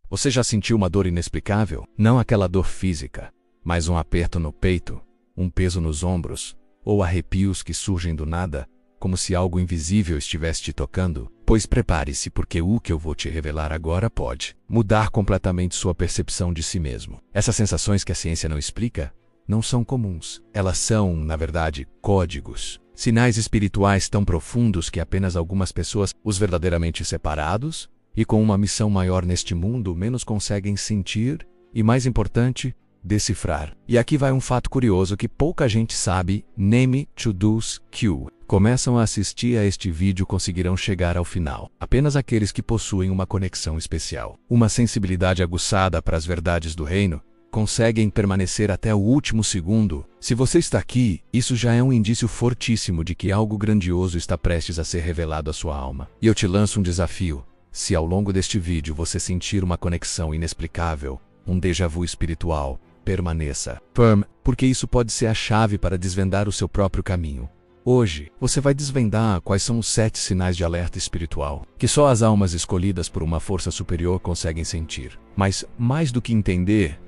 Você já sentiu uma dor inexplicável? Não aquela dor física, mas um aperto no peito, um peso nos ombros, ou arrepios que surgem do nada, como se algo invisível estivesse te tocando? Pois prepare-se, porque o que eu vou te revelar agora pode mudar completamente sua percepção de si mesmo. Essas sensações que a ciência não explica não são comuns. Elas são, na verdade, códigos. Sinais espirituais tão profundos que apenas algumas pessoas, os verdadeiramente separados e com uma missão maior neste mundo, menos conseguem sentir e, mais importante, decifrar. E aqui vai um fato curioso que pouca gente sabe: Name to those que começam a assistir a este vídeo conseguirão chegar ao final. Apenas aqueles que possuem uma conexão especial, uma sensibilidade aguçada para as verdades do reino, conseguem permanecer até o último segundo. Se você está aqui, isso já é um indício fortíssimo de que algo grandioso está prestes a ser revelado à sua alma. E eu te lanço um desafio. Se ao longo deste vídeo você sentir uma conexão inexplicável, um déjà vu espiritual, permaneça firme, porque isso pode ser a chave para desvendar o seu próprio caminho. Hoje, você vai desvendar quais são os 7 sinais de alerta espiritual, que só as almas escolhidas por uma força superior conseguem sentir. Mas, mais do que entender,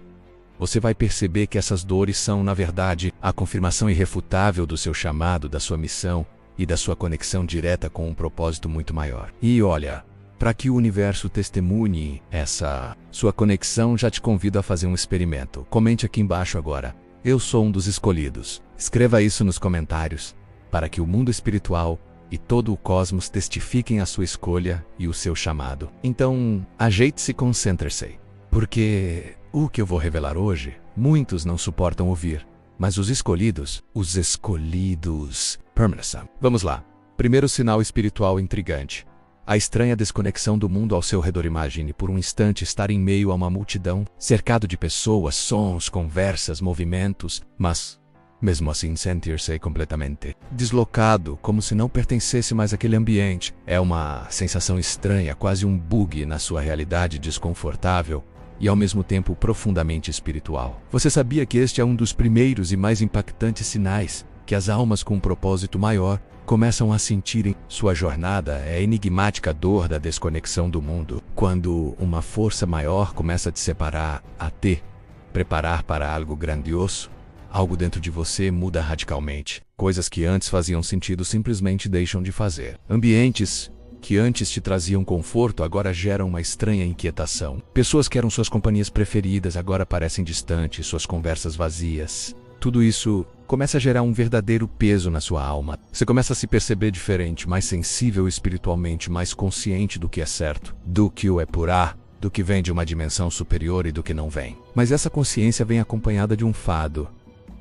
você vai perceber que essas dores são, na verdade, a confirmação irrefutável do seu chamado, da sua missão e da sua conexão direta com um propósito muito maior. E olha, para que o universo testemunhe essa sua conexão, já te convido a fazer um experimento. Comente aqui embaixo agora: eu sou um dos escolhidos. Escreva isso nos comentários, para que o mundo espiritual e todo o cosmos testifiquem a sua escolha e o seu chamado. Então, ajeite-se e concentre-se, porque o que eu vou revelar hoje, muitos não suportam ouvir, mas os escolhidos, permaneçam. Vamos lá. Primeiro sinal espiritual intrigante: a estranha desconexão do mundo ao seu redor. Imagine por um instante estar em meio a uma multidão, cercado de pessoas, sons, conversas, movimentos, mas mesmo assim sentir-se completamente deslocado, como se não pertencesse mais àquele ambiente. É uma sensação estranha, quase um bug na sua realidade desconfortável e ao mesmo tempo profundamente espiritual. Você sabia que este é um dos primeiros e mais impactantes sinais que as almas com um propósito maior começam a sentirem sua jornada? É a enigmática dor da desconexão do mundo, quando uma força maior começa a te separar, a te preparar para algo grandioso. Algo dentro de você muda radicalmente. Coisas que antes faziam sentido simplesmente deixam de fazer. Ambientes que antes te traziam conforto agora geram uma estranha inquietação. Pessoas que eram suas companhias preferidas agora parecem distantes, suas conversas vazias. Tudo isso começa a gerar um verdadeiro peso na sua alma. Você começa a se perceber diferente, mais sensível espiritualmente, mais consciente do que é certo, do que o é purá, do que vem de uma dimensão superior e do que não vem. Mas essa consciência vem acompanhada de um fado: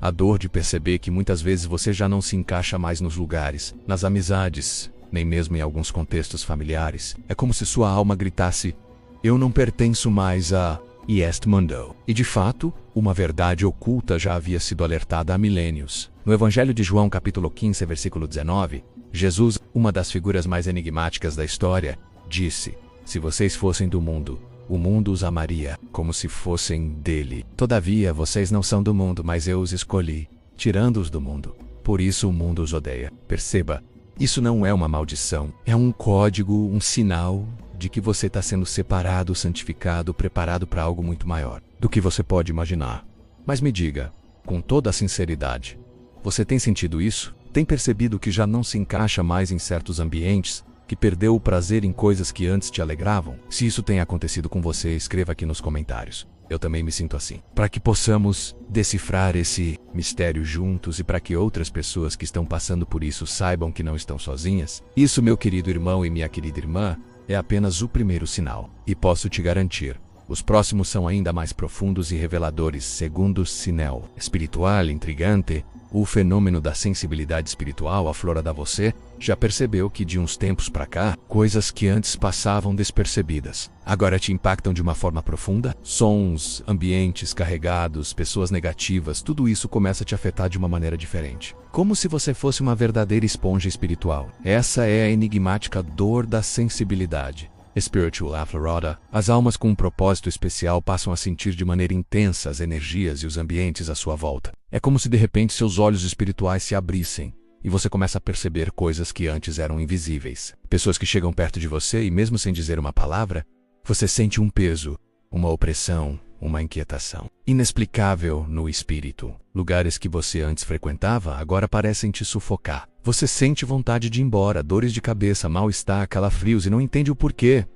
a dor de perceber que muitas vezes você já não se encaixa mais nos lugares, nas amizades, nem mesmo em alguns contextos familiares. É como se sua alma gritasse: eu não pertenço mais a este mundo. E de fato, uma verdade oculta já havia sido alertada há milênios. No Evangelho de João, capítulo 15, versículo 19, Jesus, uma das figuras mais enigmáticas da história, disse: se vocês fossem do mundo, o mundo os amaria, como se fossem dele. Todavia, vocês não são do mundo, mas eu os escolhi, tirando-os do mundo. Por isso o mundo os odeia. Perceba, isso não é uma maldição. É um código, um sinal de que você está sendo separado, santificado, preparado para algo muito maior do que você pode imaginar. Mas me diga, com toda a sinceridade, você tem sentido isso? Tem percebido que já não se encaixa mais em certos ambientes? Que perdeu o prazer em coisas que antes te alegravam? Se isso tem acontecido com você, escreva aqui nos comentários. Eu também me sinto assim. Para que possamos decifrar esse mistério juntos e para que outras pessoas que estão passando por isso saibam que não estão sozinhas, isso, meu querido irmão e minha querida irmã, é apenas o primeiro sinal. E posso te garantir, os próximos são ainda mais profundos e reveladores. Segundo sinal espiritual intrigante, o fenômeno da sensibilidade espiritual aflora da você. Já percebeu que de uns tempos para cá, coisas que antes passavam despercebidas agora te impactam de uma forma profunda? Sons, ambientes carregados, pessoas negativas, tudo isso começa a te afetar de uma maneira diferente. Como se você fosse uma verdadeira esponja espiritual. Essa é a enigmática dor da sensibilidade. Spiritual Aflorada. As almas com um propósito especial passam a sentir de maneira intensa as energias e os ambientes à sua volta. É como se de repente seus olhos espirituais se abrissem e você começa a perceber coisas que antes eram invisíveis. Pessoas que chegam perto de você e mesmo sem dizer uma palavra, você sente um peso, uma opressão, uma inquietação inexplicável no espírito. Lugares que você antes frequentava agora parecem te sufocar. Você sente vontade de ir embora, dores de cabeça, mal-estar, calafrios e não entende o porquê.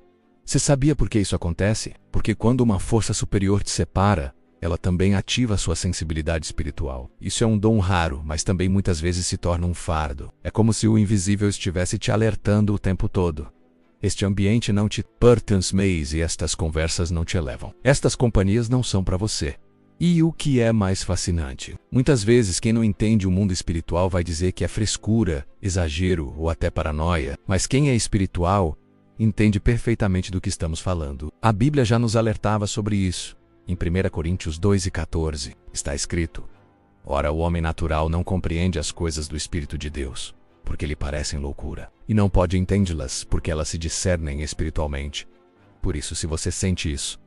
Você sabia por que isso acontece? Porque quando uma força superior te separa, ela também ativa a sua sensibilidade espiritual. Isso é um dom raro, mas também muitas vezes se torna um fardo. É como se o invisível estivesse te alertando o tempo todo. Este ambiente não te pertence mais e estas conversas não te elevam. Estas companhias não são para você. E o que é mais fascinante? Muitas vezes quem não entende o mundo espiritual vai dizer que é frescura, exagero ou até paranoia. Mas quem é espiritual entende perfeitamente do que estamos falando. A Bíblia já nos alertava sobre isso. Em 1 Coríntios 2:14 está escrito: Ora, o homem natural não compreende as coisas do Espírito de Deus, porque lhe parecem loucura, e não pode entendê-las, porque elas se discernem espiritualmente. Por isso, se você sente isso,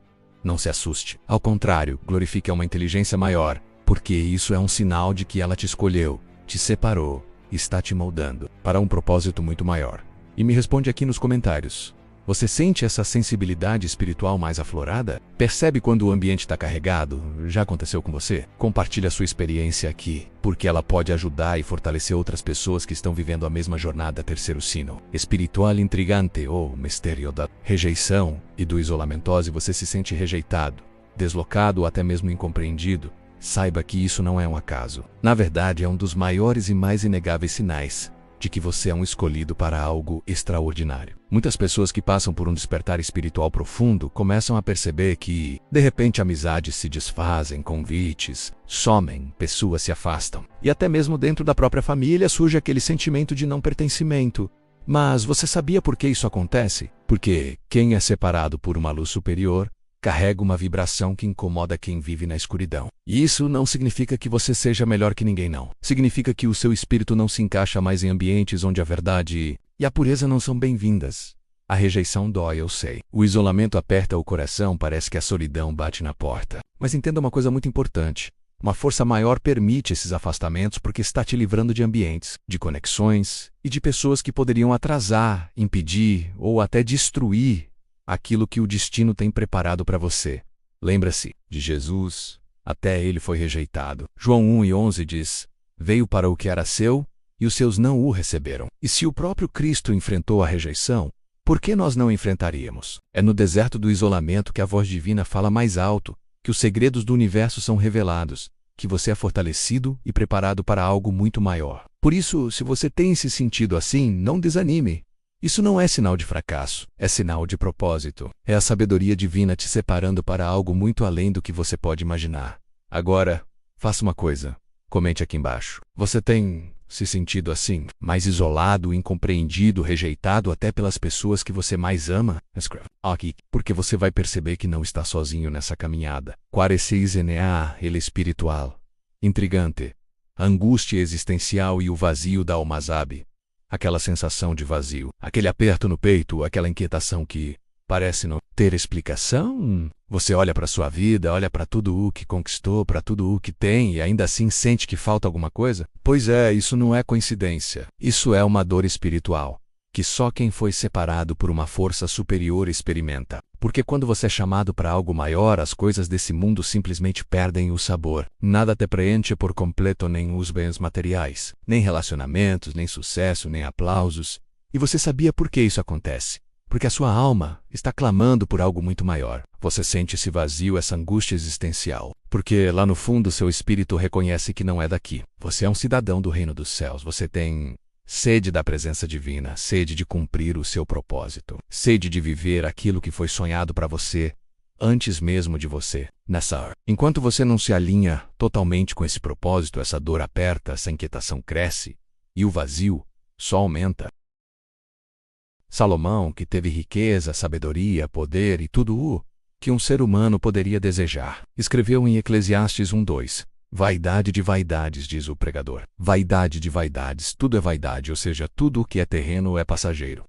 não se assuste. Ao contrário, glorifique a uma inteligência maior, porque isso é um sinal de que ela te escolheu, te separou e está te moldando para um propósito muito maior. E me responde aqui nos comentários. Você sente essa sensibilidade espiritual mais aflorada? Percebe quando o ambiente está carregado? Já aconteceu com você? Compartilhe a sua experiência aqui, porque ela pode ajudar e fortalecer outras pessoas que estão vivendo a mesma jornada. Terceiro sino espiritual intrigante ou mistério da rejeição e do isolamento. Se você se sente rejeitado, deslocado ou até mesmo incompreendido, saiba que isso não é um acaso. Na verdade, é um dos maiores e mais inegáveis sinais de que você é um escolhido para algo extraordinário. Muitas pessoas que passam por um despertar espiritual profundo começam a perceber que, de repente, amizades se desfazem, convites somem, pessoas se afastam. E até mesmo dentro da própria família surge aquele sentimento de não pertencimento. Mas você sabia por que isso acontece? Porque quem é separado por uma luz superior carrega uma vibração que incomoda quem vive na escuridão. E isso não significa que você seja melhor que ninguém, não. Significa que o seu espírito não se encaixa mais em ambientes onde a verdade e a pureza não são bem-vindas. A rejeição dói, eu sei. O isolamento aperta o coração, parece que a solidão bate na porta. Mas entenda uma coisa muito importante. Uma força maior permite esses afastamentos porque está te livrando de ambientes, de conexões e de pessoas que poderiam atrasar, impedir ou até destruir aquilo que o destino tem preparado para você. Lembra-se de Jesus, até ele foi rejeitado. João 1:11 diz: Veio para o que era seu, e os seus não o receberam. E se o próprio Cristo enfrentou a rejeição, por que nós não enfrentaríamos? É no deserto do isolamento que a voz divina fala mais alto, que os segredos do universo são revelados, que você é fortalecido e preparado para algo muito maior. Por isso, se você tem se sentido assim, não desanime. Isso não é sinal de fracasso, é sinal de propósito. É a sabedoria divina te separando para algo muito além do que você pode imaginar. Agora, faça uma coisa. Comente aqui embaixo. Você tem se sentido assim, mais isolado, incompreendido, rejeitado até pelas pessoas que você mais ama? Escreva aqui, porque você vai perceber que não está sozinho nessa caminhada. Ele espiritual, intrigante, a angústia existencial e o vazio da alma-sabe. Aquela sensação de vazio, aquele aperto no peito, aquela inquietação que parece não ter explicação. Você olha para sua vida, olha para tudo o que conquistou, para tudo o que tem e ainda assim sente que falta alguma coisa? Pois é, isso não é coincidência. Isso é uma dor espiritual, que só quem foi separado por uma força superior experimenta. Porque quando você é chamado para algo maior, as coisas desse mundo simplesmente perdem o sabor. Nada te preenche por completo, nem os bens materiais, nem relacionamentos, nem sucesso, nem aplausos. E você sabia por que isso acontece? Porque a sua alma está clamando por algo muito maior. Você sente esse vazio, essa angústia existencial. Porque lá no fundo seu espírito reconhece que não é daqui. Você é um cidadão do reino dos céus. Você tem sede da presença divina, sede de cumprir o seu propósito, sede de viver aquilo que foi sonhado para você, antes mesmo de você nascer. Enquanto você não se alinha totalmente com esse propósito, essa dor aperta, essa inquietação cresce, e o vazio só aumenta. Salomão, que teve riqueza, sabedoria, poder e tudo o que um ser humano poderia desejar, escreveu em Eclesiastes 1:2, Vaidade de vaidades, diz o pregador. Vaidade de vaidades, tudo é vaidade, ou seja, tudo o que é terreno é passageiro.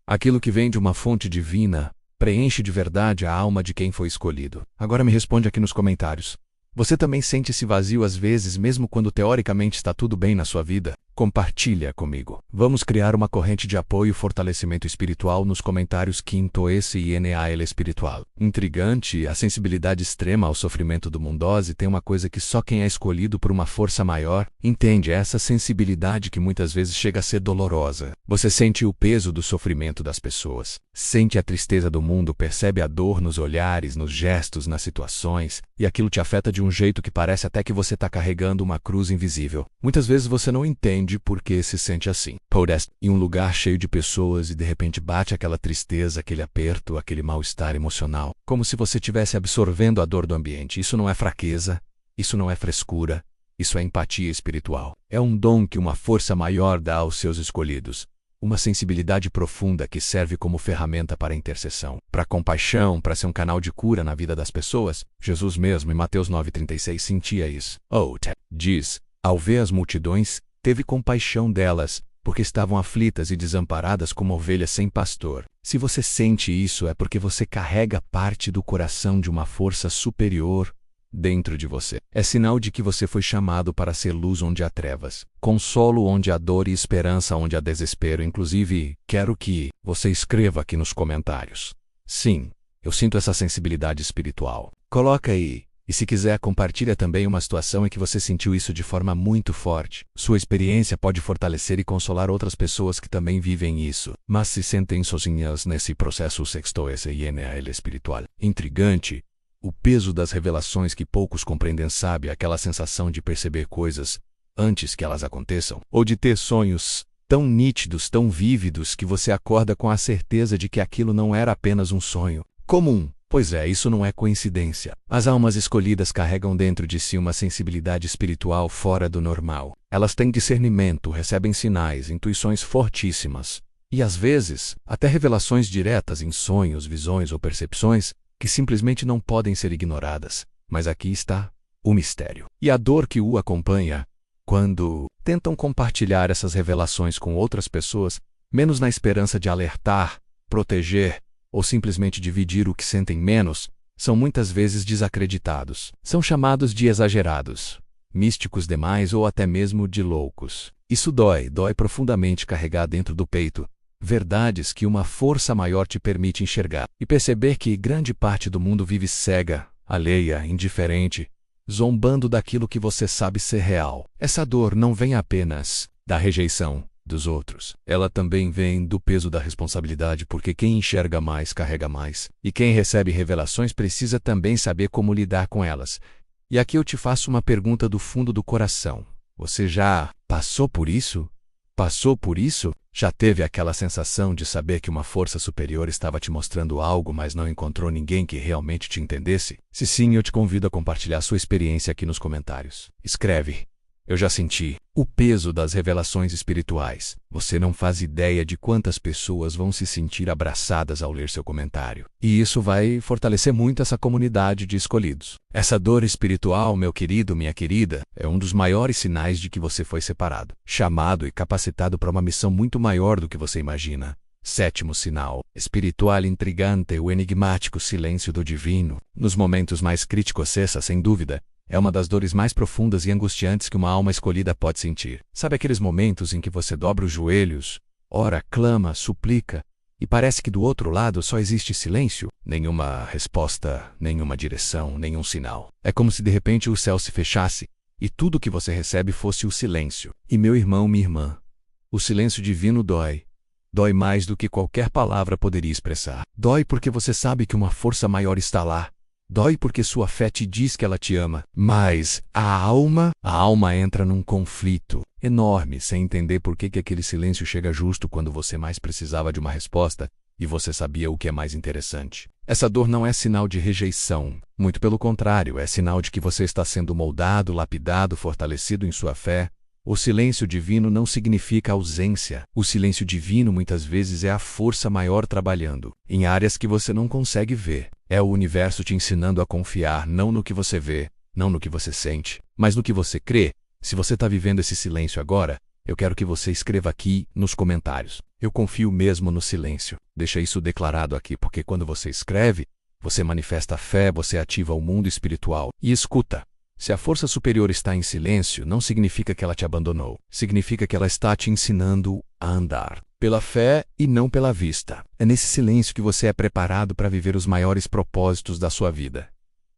Aquilo que vem de uma fonte divina preenche de verdade a alma de quem foi escolhido. Agora me responde aqui nos comentários. Você também sente esse vazio às vezes, mesmo quando teoricamente está tudo bem na sua vida? Compartilha comigo. Vamos criar uma corrente de apoio e fortalecimento espiritual nos comentários. Quinto, esse INAL espiritual. Intrigante, a sensibilidade extrema ao sofrimento do Mundose tem uma coisa que só quem é escolhido por uma força maior entende, essa sensibilidade que muitas vezes chega a ser dolorosa. Você sente o peso do sofrimento das pessoas, sente a tristeza do mundo, percebe a dor nos olhares, nos gestos, nas situações, e aquilo te afeta de um jeito que parece até que você está carregando uma cruz invisível. Muitas vezes você não entende por que se sente assim. Podest em um lugar cheio de pessoas e de repente bate aquela tristeza, aquele aperto, aquele mal-estar emocional, como se você estivesse absorvendo a dor do ambiente. Isso não é fraqueza, isso não é frescura, isso é empatia espiritual. É um dom que uma força maior dá aos seus escolhidos. Uma sensibilidade profunda que serve como ferramenta para a intercessão, para compaixão, para ser um canal de cura na vida das pessoas. Jesus mesmo, em Mateus 9,36, sentia isso. Diz, ao ver as multidões, teve compaixão delas, porque estavam aflitas e desamparadas como ovelhas sem pastor. Se você sente isso, é porque você carrega parte do coração de uma força superior dentro de você. É sinal de que você foi chamado para ser luz onde há trevas, consolo onde há dor e esperança onde há desespero. Inclusive, quero que você escreva aqui nos comentários: sim, eu sinto essa sensibilidade espiritual. Coloca aí. E se quiser, compartilha também uma situação em que você sentiu isso de forma muito forte. Sua experiência pode fortalecer e consolar outras pessoas que também vivem isso, mas se sentem sozinhas nesse processo. Sexto, esse INAL espiritual. Intrigante, o peso das revelações que poucos compreendem, sabe? Aquela sensação de perceber coisas antes que elas aconteçam, ou de ter sonhos tão nítidos, tão vívidos, que você acorda com a certeza de que aquilo não era apenas um sonho comum. Pois é, isso não é coincidência. As almas escolhidas carregam dentro de si uma sensibilidade espiritual fora do normal. Elas têm discernimento, recebem sinais, intuições fortíssimas. E às vezes, até revelações diretas em sonhos, visões ou percepções que simplesmente não podem ser ignoradas. Mas aqui está o mistério. E a dor que o acompanha quando tentam compartilhar essas revelações com outras pessoas, menos na esperança de alertar, proteger, ou simplesmente dividir o que sentem menos, são muitas vezes desacreditados. São chamados de exagerados, místicos demais ou até mesmo de loucos. Isso dói profundamente carregar dentro do peito verdades que uma força maior te permite enxergar e perceber que grande parte do mundo vive cega, alheia, indiferente, zombando daquilo que você sabe ser real. Essa dor não vem apenas da rejeição dos outros. Ela também vem do peso da responsabilidade, porque quem enxerga mais carrega mais. E quem recebe revelações precisa também saber como lidar com elas. E aqui eu te faço uma pergunta do fundo do coração. Você já passou por isso? Passou por isso? Já teve aquela sensação de saber que uma força superior estava te mostrando algo, mas não encontrou ninguém que realmente te entendesse? Se sim, eu te convido a compartilhar sua experiência aqui nos comentários. Escreve: eu já senti o peso das revelações espirituais. Você não faz ideia de quantas pessoas vão se sentir abraçadas ao ler seu comentário. E isso vai fortalecer muito essa comunidade de escolhidos. Essa dor espiritual, meu querido, minha querida, é um dos maiores sinais de que você foi separado, chamado e capacitado para uma missão muito maior do que você imagina. Sétimo sinal espiritual intrigante, o enigmático silêncio do divino. Nos momentos mais críticos, essa, sem dúvida, é uma das dores mais profundas e angustiantes que uma alma escolhida pode sentir. Sabe aqueles momentos em que você dobra os joelhos, ora, clama, suplica, e parece que do outro lado só existe silêncio? Nenhuma resposta, nenhuma direção, nenhum sinal. É como se de repente o céu se fechasse e tudo que você recebe fosse o silêncio. E meu irmão, minha irmã, o silêncio divino dói. Dói mais do que qualquer palavra poderia expressar. Dói porque você sabe que uma força maior está lá. Dói porque sua fé te diz que ela te ama. Mas a alma entra num conflito enorme, sem entender por que aquele silêncio chega justo quando você mais precisava de uma resposta e você sabia o que é mais interessante. Essa dor não é sinal de rejeição. Muito pelo contrário, é sinal de que você está sendo moldado, lapidado, fortalecido em sua fé. O silêncio divino não significa ausência. O silêncio divino muitas vezes é a força maior trabalhando em áreas que você não consegue ver. É o universo te ensinando a confiar não no que você vê, não no que você sente, mas no que você crê. Se você está vivendo esse silêncio agora, eu quero que você escreva aqui nos comentários: eu confio mesmo no silêncio. Deixa isso declarado aqui, porque quando você escreve, você manifesta a fé, você ativa o mundo espiritual. E escuta, Se a força superior está em silêncio, não significa que ela te abandonou. Significa que ela está te ensinando a andar pela fé e não pela vista. É nesse silêncio que você é preparado para viver os maiores propósitos da sua vida.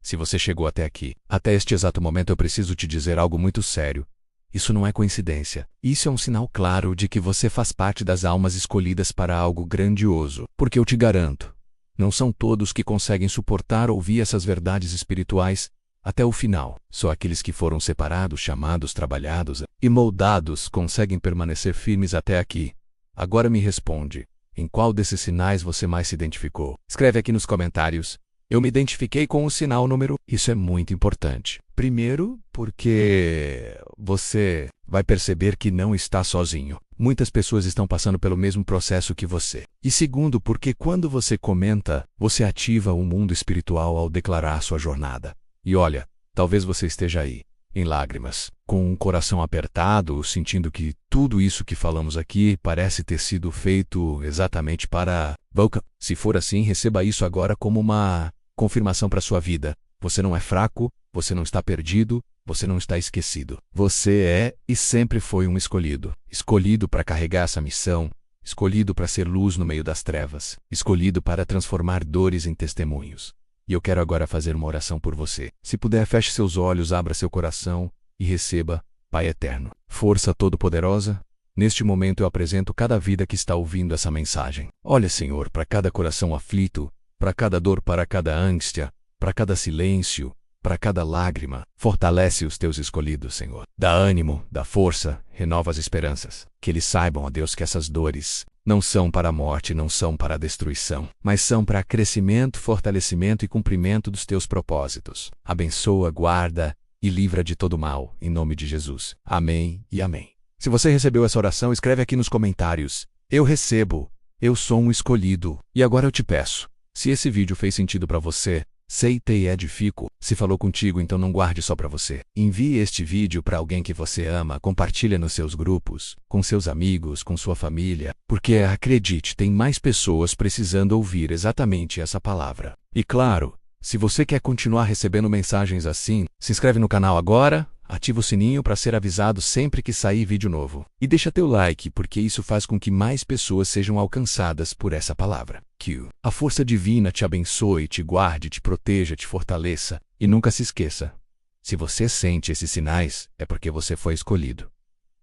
Se você chegou até aqui, até este exato momento, eu preciso te dizer algo muito sério. Isso não é coincidência. Isso é um sinal claro de que você faz parte das almas escolhidas para algo grandioso. Porque eu te garanto, não são todos que conseguem suportar ouvir essas verdades espirituais até o final. Só aqueles que foram separados, chamados, trabalhados e moldados conseguem permanecer firmes até aqui. Agora me responde, em qual desses sinais você mais se identificou? Escreve aqui nos comentários. Eu me identifiquei com o sinal número. Isso é muito importante. Primeiro, porque você vai perceber que não está sozinho. Muitas pessoas estão passando pelo mesmo processo que você. E segundo, porque quando você comenta, você ativa o mundo espiritual ao declarar sua jornada. E olha, talvez você esteja aí, em lágrimas, com um coração apertado, sentindo que tudo isso que falamos aqui parece ter sido feito exatamente para Vulcan. Se for assim, receba isso agora como uma confirmação para sua vida. Você não é fraco, você não está perdido, você não está esquecido. Você é e sempre foi um escolhido. Escolhido para carregar essa missão, escolhido para ser luz no meio das trevas, escolhido para transformar dores em testemunhos. E eu quero agora fazer uma oração por você. Se puder, feche seus olhos, abra seu coração e receba, Pai Eterno, Força Todo-Poderosa. Neste momento eu apresento cada vida que está ouvindo essa mensagem. Olha, Senhor, para cada coração aflito, para cada dor, para cada ânsia, para cada silêncio, para cada lágrima. Fortalece os teus escolhidos, Senhor. Dá ânimo, dá força, renova as esperanças. Que eles saibam, ó Deus, que essas dores não são para a morte, não são para a destruição, mas são para crescimento, fortalecimento e cumprimento dos teus propósitos. Abençoa, guarda e livra de todo mal, em nome de Jesus. Amém e amém. Se você recebeu essa oração, escreve aqui nos comentários. Eu recebo, eu sou um escolhido. E agora eu te peço, se esse vídeo fez sentido para você, aceite e edifico. Se falou contigo, então não guarde só para você. Envie este vídeo para alguém que você ama, compartilhe nos seus grupos, com seus amigos, com sua família, porque acredite, tem mais pessoas precisando ouvir exatamente essa palavra. E claro, se você quer continuar recebendo mensagens assim, se inscreve no canal agora, ativa o sininho para ser avisado sempre que sair vídeo novo. E deixa teu like, porque isso faz com que mais pessoas sejam alcançadas por essa palavra. Que a força divina te abençoe, te guarde, te proteja, te fortaleça. E nunca se esqueça, se você sente esses sinais, é porque você foi escolhido.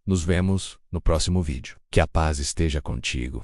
Nos vemos no próximo vídeo. Que a paz esteja contigo.